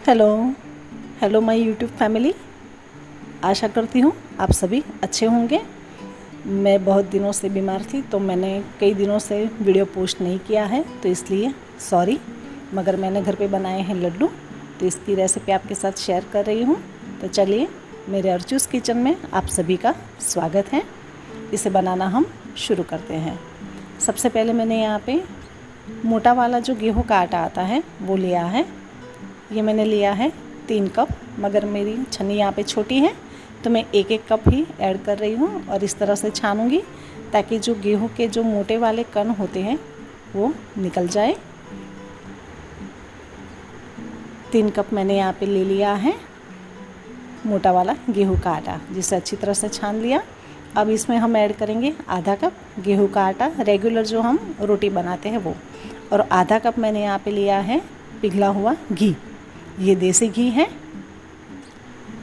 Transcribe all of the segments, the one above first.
Hello hello my YouTube family. आशा करती हूँ आप सभी अच्छे होंगे। मैं बहुत दिनों से बीमार थी तो मैंने कई दिनों से वीडियो पोस्ट नहीं किया है, तो इसलिए सॉरी। मगर मैंने घर पे बनाए हैं लड्डू, तो इसकी रेसिपी आपके साथ शेयर कर रही हूँ। तो चलिए, मेरे अर्चूस किचन में आप सभी का स्वागत है। इसे बनाना हम शुरू करते हैं। सबसे पहले मैंने यहाँ पे मोटा वाला जो गेहूँ का आटा आता है वो लिया है। ये मैंने लिया है 3 कप, मगर मेरी छन्नी यहाँ पे छोटी है तो मैं एक कप ही ऐड कर रही हूँ और इस तरह से छानूंगी ताकि जो गेहूं के जो मोटे वाले कण होते हैं वो निकल जाए। 3 कप मैंने यहाँ पे ले लिया है मोटा वाला गेहूं का आटा, जिसे अच्छी तरह से छान लिया। अब इसमें हम ऐड करेंगे आधा कप गेहूं का आटा, रेगुलर जो हम रोटी बनाते हैं वो, और आधा कप मैंने यहाँ पे लिया है पिघला हुआ घी। ये देसी घी है।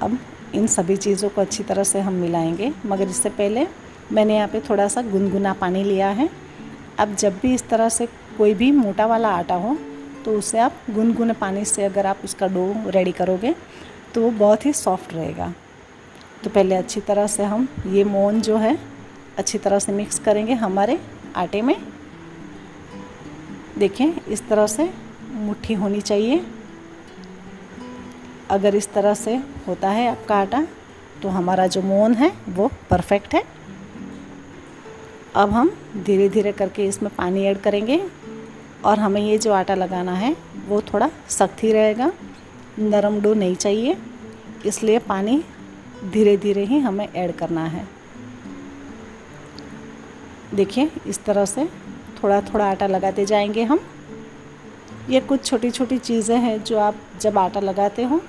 अब इन सभी चीज़ों को अच्छी तरह से हम मिलाएंगे, मगर इससे पहले मैंने यहाँ पे थोड़ा सा गुनगुना पानी लिया है। अब जब भी इस तरह से कोई भी मोटा वाला आटा हो तो उसे आप गुनगुने पानी से अगर आप उसका डो रेडी करोगे तो वो बहुत ही सॉफ्ट रहेगा। तो पहले अच्छी तरह से हम ये मोहन जो है अच्छी तरह से मिक्स करेंगे हमारे आटे में। देखें, इस तरह से मुट्ठी होनी चाहिए। अगर इस तरह से होता है आपका आटा तो हमारा जो मोहन है वो परफेक्ट है। अब हम धीरे धीरे करके इसमें पानी ऐड करेंगे और हमें ये जो आटा लगाना है वो थोड़ा सख्त ही रहेगा, नरम डो नहीं चाहिए, इसलिए पानी धीरे धीरे ही हमें ऐड करना है। देखिए, इस तरह से थोड़ा थोड़ा आटा लगाते जाएंगे हम। ये कुछ छोटी छोटी चीज़ें हैं जो आप जब आटा लगाते हो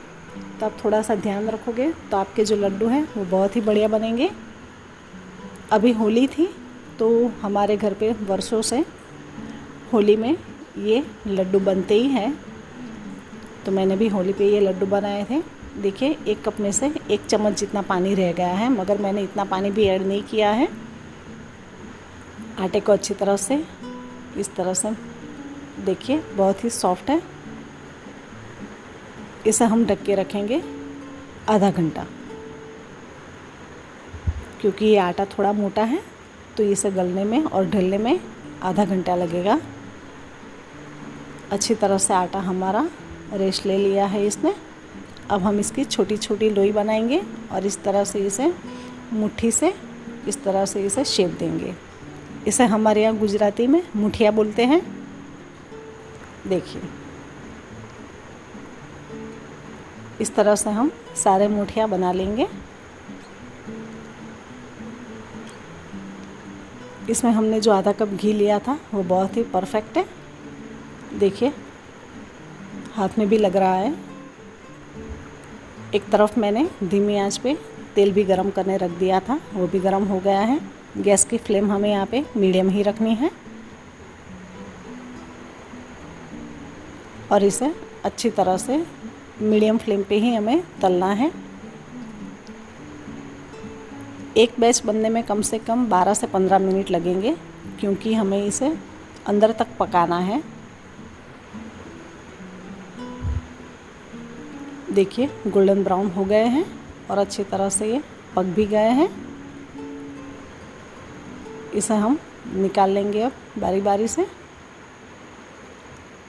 तो आप थोड़ा सा ध्यान रखोगे तो आपके जो लड्डू हैं वो बहुत ही बढ़िया बनेंगे। अभी होली थी तो हमारे घर पे वर्षों से होली में ये लड्डू बनते ही हैं, तो मैंने भी होली पे ये लड्डू बनाए थे। देखिए, 1 कप में से 1 चम्मच जितना पानी रह गया है, मगर मैंने इतना पानी भी ऐड नहीं किया है। आटे को अच्छी तरह से इस तरह से देखिए, बहुत ही सॉफ्ट है। इसे हम ढक के रखेंगे आधा घंटा, क्योंकि ये आटा थोड़ा मोटा है तो इसे गलने में और ढलने में आधा घंटा लगेगा। अच्छी तरह से आटा हमारा रेस्ट ले लिया है इसने। अब हम इसकी छोटी छोटी लोई बनाएंगे और इस तरह से इसे मुट्ठी से इस तरह से इसे शेप देंगे। इसे हमारे यहाँ गुजराती में मुठिया बोलते हैं। देखिए, इस तरह से हम सारे मुठिया बना लेंगे। इसमें हमने जो आधा कप घी लिया था वो बहुत ही परफेक्ट है। देखिए, हाथ में भी लग रहा है। एक तरफ मैंने धीमी आंच पे तेल भी गरम करने रख दिया था, वो भी गरम हो गया है। गैस की फ्लेम हमें यहाँ पे मीडियम ही रखनी है और इसे अच्छी तरह से मीडियम फ्लेम पे ही हमें तलना है। एक बैच बनने में कम से कम 12 से 15 मिनट लगेंगे, क्योंकि हमें इसे अंदर तक पकाना है। देखिए, गोल्डन ब्राउन हो गए हैं और अच्छी तरह से ये पक भी गए हैं। इसे हम निकाल लेंगे अब बारी बारी से।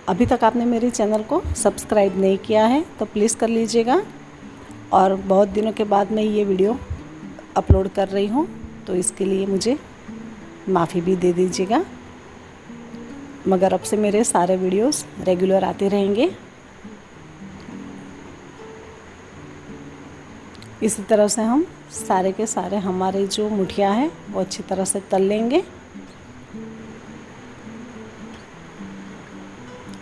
अभी तक आपने मेरे चैनल को सब्सक्राइब नहीं किया है तो प्लीज़ कर लीजिएगा, और बहुत दिनों के बाद मैं ये वीडियो अपलोड कर रही हूँ तो इसके लिए मुझे माफ़ी भी दे दीजिएगा, मगर अब से मेरे सारे वीडियोस रेगुलर आते रहेंगे। इसी तरह से हम सारे के सारे हमारे जो मुठिया है वो अच्छी तरह से तल लेंगे।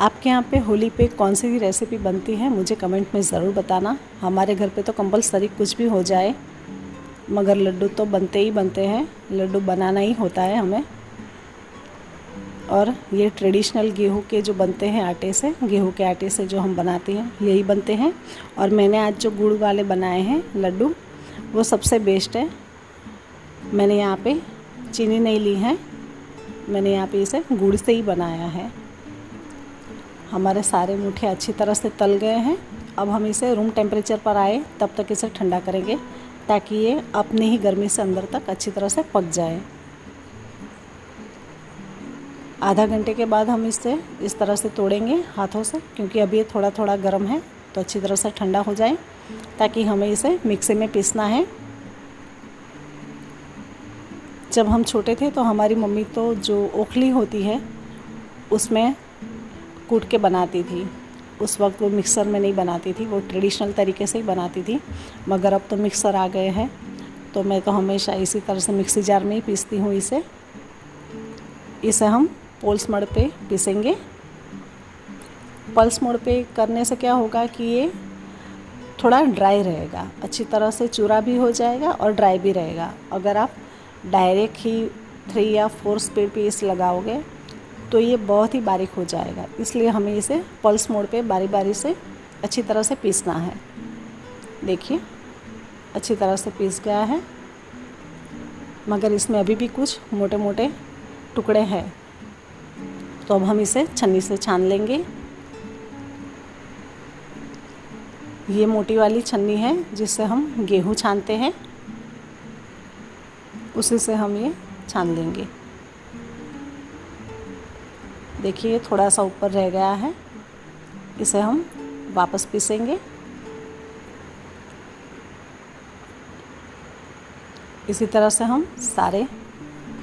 आपके यहाँ पे होली पे कौन सी रेसिपी बनती है मुझे कमेंट में ज़रूर बताना। हमारे घर पे तो कंपलसरी कुछ भी हो जाए, मगर लड्डू तो बनते ही बनते हैं। लड्डू बनाना ही होता है हमें। और ये ट्रेडिशनल गेहूं के जो बनते हैं आटे से, गेहूं के आटे से जो हम बनाते हैं यही बनते हैं। और मैंने आज जो गुड़ वाले बनाए हैं लड्डू वो सबसे बेस्ट है। मैंने यहाँ पे चीनी नहीं ली है, मैंने यहाँ पे इसे गुड़ से ही बनाया है। हमारे सारे मुठिया अच्छी तरह से तल गए हैं। अब हम इसे रूम टेम्परेचर पर आए तब तक इसे ठंडा करेंगे ताकि ये अपनी ही गर्मी से अंदर तक अच्छी तरह से पक जाए। आधा घंटे के बाद हम इसे इस तरह से तोड़ेंगे हाथों से, क्योंकि अभी ये थोड़ा थोड़ा गर्म है, तो अच्छी तरह से ठंडा हो जाए ताकि हमें इसे मिक्सी में पीसना है। जब हम छोटे थे तो हमारी मम्मी तो जो ओखली होती है उसमें कूट के बनाती थी। उस वक्त वो मिक्सर में नहीं बनाती थी, वो ट्रेडिशनल तरीके से ही बनाती थी। मगर अब तो मिक्सर आ गए हैं, तो मैं तो हमेशा इसी तरह से मिक्सी जार में ही पीसती हूँ इसे हम पल्स मोड पे पीसेंगे। पल्स मोड पे करने से क्या होगा कि ये थोड़ा ड्राई रहेगा, अच्छी तरह से चूरा भी हो जाएगा और ड्राई भी रहेगा। अगर आप डायरेक्ट ही 3 या 4 स्पीड पे इसे लगाओगे तो ये बहुत ही बारीक हो जाएगा, इसलिए हमें इसे पल्स मोड पे बारी बारी से अच्छी तरह से पीसना है। देखिए अच्छी तरह से पीस गया है, मगर इसमें अभी भी कुछ मोटे मोटे टुकड़े हैं, तो अब हम इसे छन्नी से छान लेंगे। ये मोटी वाली छन्नी है जिससे हम गेहूँ छानते हैं, उसी से हम ये छान लेंगे। देखिए थोड़ा सा ऊपर रह गया है, इसे हम वापस पीसेंगे। इसी तरह से हम सारे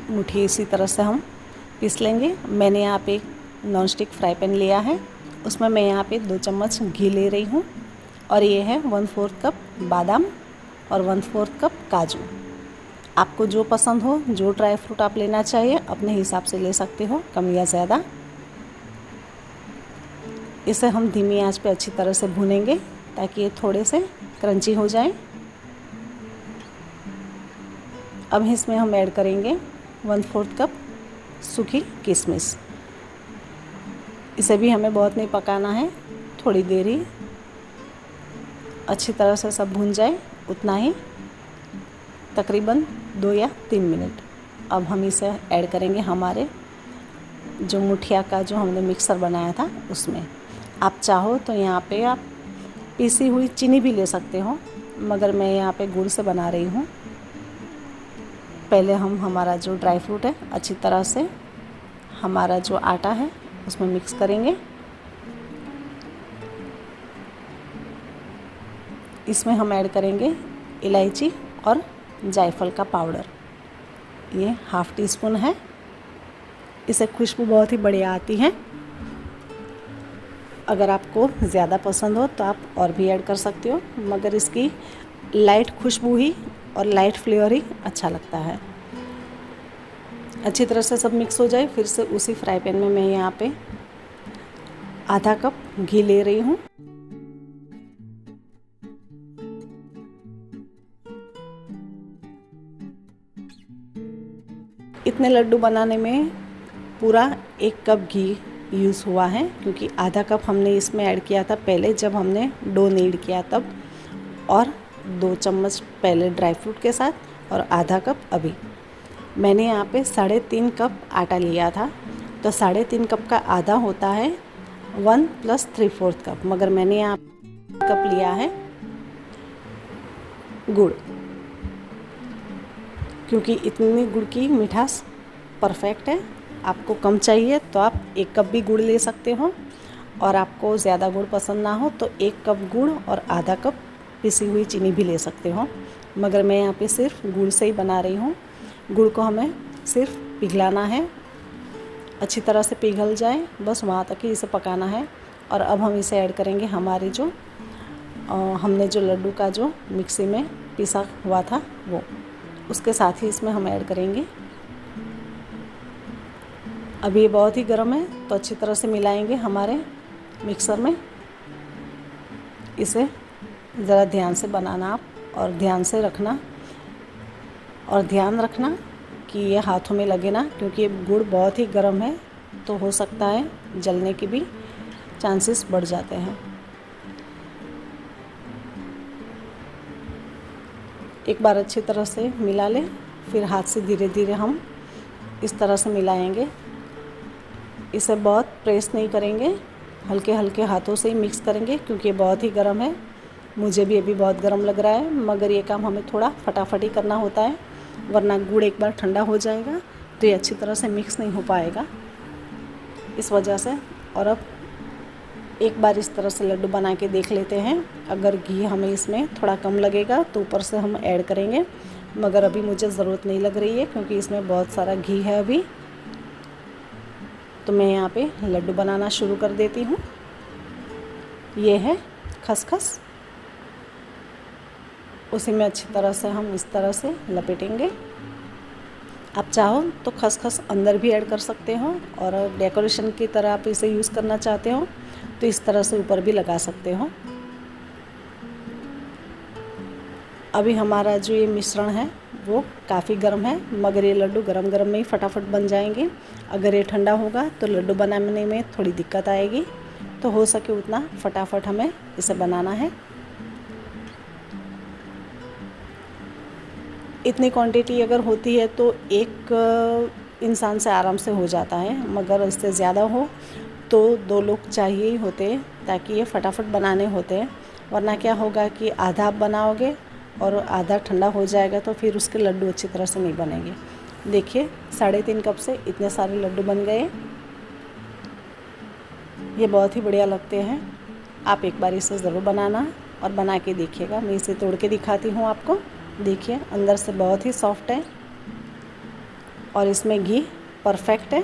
मुट्ठी इसी तरह से हम पीस लेंगे। मैंने यहाँ पे एक नॉन स्टिक फ्राई पैन लिया है, उसमें मैं यहाँ पे 2 चम्मच घी ले रही हूँ, और ये है 1/4 कप बादाम और 1/4 कप काजू। आपको जो पसंद हो, जो ड्राई फ्रूट आप लेना चाहिए अपने हिसाब से ले सकते हो, कम या ज़्यादा। इसे हम धीमी आंच पे अच्छी तरह से भूनेंगे ताकि ये थोड़े से क्रंची हो जाए। अब इसमें हम ऐड करेंगे 1/4 कप सूखी किशमिश। इसे भी हमें बहुत नहीं पकाना है, थोड़ी देर ही अच्छी तरह से सब भून जाए उतना ही, तकरीबन 2 या 3 मिनट। अब हम इसे ऐड करेंगे हमारे जो मुठिया का जो हमने मिक्सर बनाया था उसमें। आप चाहो तो यहाँ पे आप पीसी हुई चीनी भी ले सकते हो, मगर मैं यहाँ पे गुड़ से बना रही हूँ। पहले हम हमारा जो ड्राई फ्रूट है अच्छी तरह से हमारा जो आटा है उसमें मिक्स करेंगे। इसमें हम ऐड करेंगे इलायची और जायफल का पाउडर, ये 1/2 टीस्पून है। इसे खुशबू बहुत ही बढ़िया आती है। अगर आपको ज़्यादा पसंद हो तो आप और भी ऐड कर सकते हो, मगर इसकी लाइट खुशबू ही और लाइट फ्लेवर ही अच्छा लगता है। अच्छी तरह से सब मिक्स हो जाए, फिर से उसी फ्राई पैन में मैं यहाँ पे आधा कप घी ले रही हूँ। इतने लड्डू बनाने में पूरा 1 कप घी यूज़ हुआ है, क्योंकि आधा कप हमने इसमें ऐड किया था पहले जब हमने डो नीड किया तब, और 2 चम्मच पहले ड्राई फ्रूट के साथ और आधा कप अभी। मैंने यहाँ पे 3.5 कप आटा लिया था, तो 3.5 कप का आधा होता है 1 + 3/4 कप, मगर मैंने यहाँ कप लिया है गुड़, क्योंकि इतनी गुड़ की मिठास परफेक्ट है। आपको कम चाहिए तो आप 1 कप भी गुड़ ले सकते हो, और आपको ज़्यादा गुड़ पसंद ना हो तो 1 कप गुड़ और आधा कप पिसी हुई चीनी भी ले सकते हो, मगर मैं यहाँ पे सिर्फ गुड़ से ही बना रही हूँ। गुड़ को हमें सिर्फ पिघलाना है, अच्छी तरह से पिघल जाए, बस वहाँ तक ही इसे पकाना है। और अब हम इसे ऐड करेंगे हमारे जो हमने जो लड्डू का जो मिक्सी में पिसा हुआ था वो, उसके साथ ही इसमें हम ऐड करेंगे। अभी ये बहुत ही गर्म है, तो अच्छी तरह से मिलाएंगे हमारे मिक्सर में। इसे ज़रा ध्यान से बनाना आप, और ध्यान से रखना, और ध्यान रखना कि ये हाथों में लगे ना, क्योंकि ये गुड़ बहुत ही गर्म है, तो हो सकता है जलने के भी चांसेस बढ़ जाते हैं। एक बार अच्छी तरह से मिला लें, फिर हाथ से धीरे धीरे हम इस तरह से मिलाएंगे। इसे बहुत प्रेस नहीं करेंगे, हल्के हल्के हाथों से ही मिक्स करेंगे क्योंकि ये बहुत ही गर्म है। मुझे भी अभी बहुत गर्म लग रहा है, मगर ये काम हमें थोड़ा फटाफट ही करना होता है, वरना गुड़ एक बार ठंडा हो जाएगा तो ये अच्छी तरह से मिक्स नहीं हो पाएगा, इस वजह से। और अब एक बार इस तरह से लड्डू बना के देख लेते हैं। अगर घी हमें इसमें थोड़ा कम लगेगा तो ऊपर से हम ऐड करेंगे, मगर अभी मुझे ज़रूरत नहीं लग रही है क्योंकि इसमें बहुत सारा घी है अभी। तो मैं यहाँ पे लड्डू बनाना शुरू कर देती हूँ। ये है खसखस, उसी में अच्छी तरह से हम इस तरह से लपेटेंगे। आप चाहो तो खसखस अंदर भी ऐड कर सकते हो, और डेकोरेशन की तरह आप इसे यूज़ करना चाहते हो तो इस तरह से ऊपर भी लगा सकते हो। अभी हमारा जो ये मिश्रण है वो काफ़ी गर्म है, मगर ये लड्डू गरम गरम में ही फटाफट बन जाएंगे। अगर ये ठंडा होगा तो लड्डू बनाने में थोड़ी दिक्कत आएगी, तो हो सके उतना फटाफट हमें इसे बनाना है। इतनी क्वांटिटी अगर होती है तो एक इंसान से आराम से हो जाता है, मगर इससे ज़्यादा हो तो 2 लोग चाहिए ही होते हैं, ताकि ये फटाफट बनाने होते हैं। वरना क्या होगा कि आधा आप बनाओगे और आधा ठंडा हो जाएगा तो फिर उसके लड्डू अच्छी तरह से नहीं बनेंगे। देखिए 3.5 कप से इतने सारे लड्डू बन गए। ये बहुत ही बढ़िया लगते हैं। आप एक बार इसे ज़रूर बनाना और बना के देखिएगा। मैं इसे तोड़ के दिखाती हूँ आपको। देखिए अंदर से बहुत ही सॉफ्ट है और इसमें घी परफेक्ट है।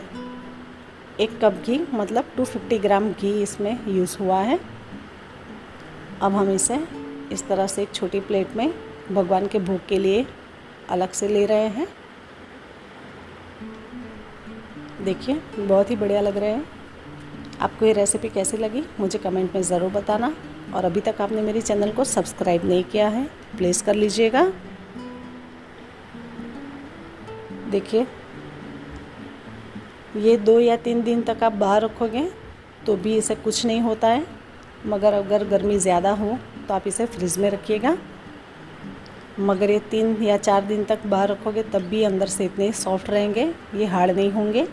1 कप घी मतलब 250 ग्राम घी इसमें यूज़ हुआ है। अब हम इसे इस तरह से एक छोटी प्लेट में भगवान के भोग के लिए अलग से ले रहे हैं। देखिए बहुत ही बढ़िया लग रहे हैं। आपको ये रेसिपी कैसी लगी मुझे कमेंट में ज़रूर बताना, और अभी तक आपने मेरे चैनल को सब्सक्राइब नहीं किया है प्लीज़ कर लीजिएगा। देखिए ये 2 या 3 दिन तक आप बाहर रखोगे तो भी इसे कुछ नहीं होता है, मगर अगर गर्मी ज़्यादा हो तो आप इसे फ्रिज में रखिएगा। मगर ये 3 या 4 दिन तक बाहर रखोगे तब भी अंदर से इतने सॉफ्ट रहेंगे, ये हार्ड नहीं होंगे।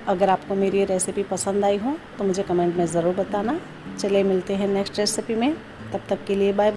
अगर आपको मेरी ये रेसिपी पसंद आई हो तो मुझे कमेंट में ज़रूर बताना। चलिए मिलते हैं नेक्स्ट रेसिपी में, तब तक के लिए बाय।